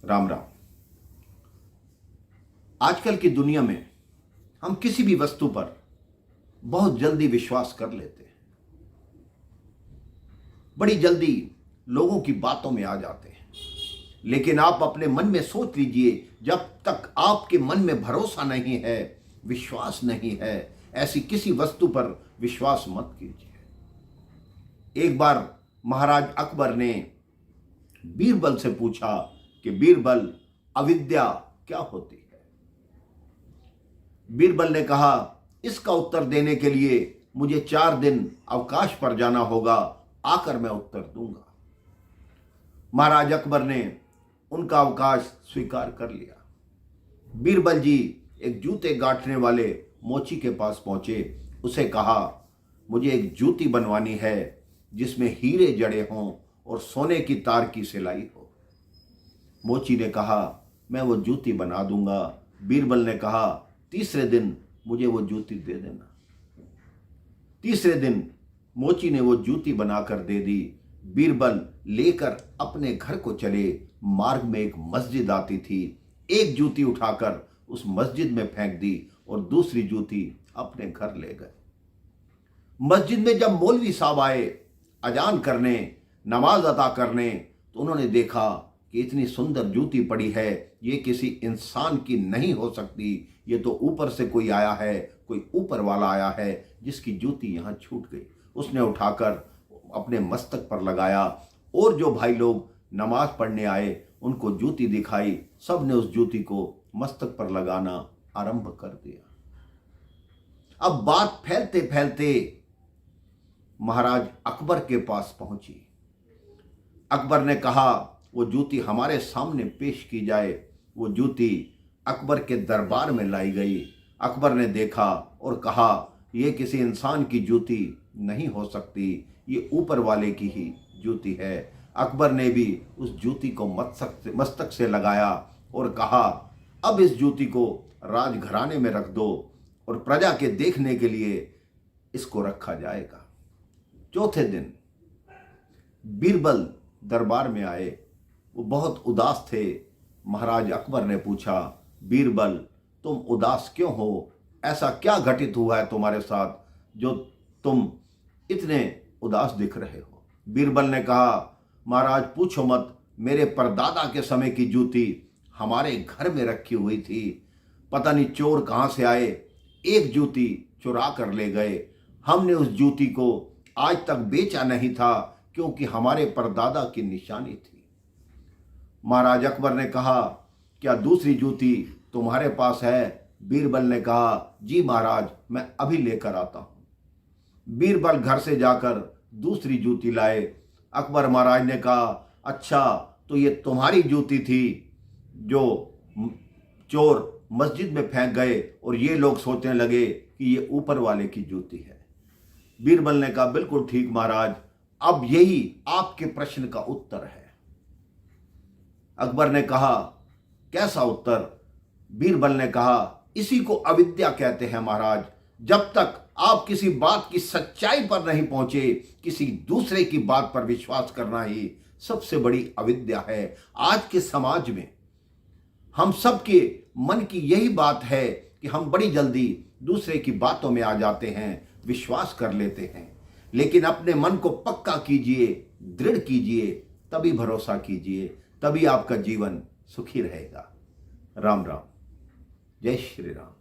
राम राम। आजकल की दुनिया में हम किसी भी वस्तु पर बहुत जल्दी विश्वास कर लेते हैं, बड़ी जल्दी लोगों की बातों में आ जाते हैं। लेकिन आप अपने मन में सोच लीजिए, जब तक आपके मन में भरोसा नहीं है, विश्वास नहीं है, ऐसी किसी वस्तु पर विश्वास मत कीजिए। एक बार महाराज अकबर ने बीरबल से पूछा कि बीरबल, अविद्या क्या होती है? बीरबल ने कहा, इसका उत्तर देने के लिए मुझे 4 दिन अवकाश पर जाना होगा, आकर मैं उत्तर दूंगा। महाराज अकबर ने उनका अवकाश स्वीकार कर लिया। बीरबल जी एक जूते गांठने वाले मोची के पास पहुंचे। उसे कहा, मुझे एक जूती बनवानी है जिसमें हीरे जड़े हों और सोने की तार की सिलाई हो। मोची ने कहा, मैं वो जूती बना दूंगा। बीरबल ने कहा, तीसरे दिन मुझे वो जूती दे देना। तीसरे दिन मोची ने वो जूती बनाकर दे दी। बीरबल लेकर अपने घर को चले। मार्ग में एक मस्जिद आती थी। एक जूती उठाकर उस मस्जिद में फेंक दी और दूसरी जूती अपने घर ले गए। मस्जिद में जब मौलवी साहब आए अजान करने, नमाज अदा करने, तो उन्होंने देखा कि इतनी सुंदर जूती पड़ी है, ये किसी इंसान की नहीं हो सकती, ये तो ऊपर से कोई आया है, कोई ऊपर वाला आया है जिसकी जूती यहाँ छूट गई। उसने उठाकर अपने मस्तक पर लगाया और जो भाई लोग नमाज पढ़ने आए उनको जूती दिखाई। सब ने उस जूती को मस्तक पर लगाना आरंभ कर दिया। अब बात फैलते फैलते महाराज अकबर के पास पहुंची। अकबर ने कहा, वो जूती हमारे सामने पेश की जाए। वो जूती अकबर के दरबार में लाई गई। अकबर ने देखा और कहा, यह किसी इंसान की जूती नहीं हो सकती, ये ऊपर वाले की ही जूती है। अकबर ने भी उस जूती को मस्तक से लगाया और कहा, अब इस जूती को राजघराने में रख दो और प्रजा के देखने के लिए इसको रखा जाएगा। चौथे दिन बीरबल दरबार में आए। वो बहुत उदास थे। महाराज अकबर ने पूछा, बीरबल, तुम उदास क्यों हो? ऐसा क्या घटित हुआ है तुम्हारे साथ जो तुम इतने उदास दिख रहे हो? बीरबल ने कहा, महाराज पूछो मत, मेरे परदादा के समय की जूती हमारे घर में रखी हुई थी। पता नहीं चोर कहाँ से आए, एक जूती चुरा कर ले गए। हमने उस जूती को आज तक बेचा नहीं था क्योंकि हमारे परदादा की निशानी थी। महाराज अकबर ने कहा, क्या दूसरी जूती तुम्हारे पास है? बीरबल ने कहा, जी महाराज, मैं अभी लेकर आता हूं। बीरबल घर से जाकर दूसरी जूती लाए। अकबर महाराज ने कहा, अच्छा, तो ये तुम्हारी जूती थी जो चोर मस्जिद में फेंक गए और ये लोग सोचने लगे कि ये ऊपर वाले की जूती है। बीरबल ने कहा, बिल्कुल ठीक महाराज, अब यही आपके प्रश्न का उत्तर है। अकबर ने कहा, कैसा उत्तर? बीरबल ने कहा, इसी को अविद्या कहते हैं महाराज। जब तक आप किसी बात की सच्चाई पर नहीं पहुंचे, किसी दूसरे की बात पर विश्वास करना ही सबसे बड़ी अविद्या है। आज के समाज में हम सबके मन की यही बात है कि हम बड़ी जल्दी दूसरे की बातों में आ जाते हैं, विश्वास कर लेते हैं। लेकिन अपने मन को पक्का कीजिए, दृढ़ कीजिए, तभी भरोसा कीजिए, तभी आपका जीवन सुखी रहेगा। राम राम। जय श्री राम।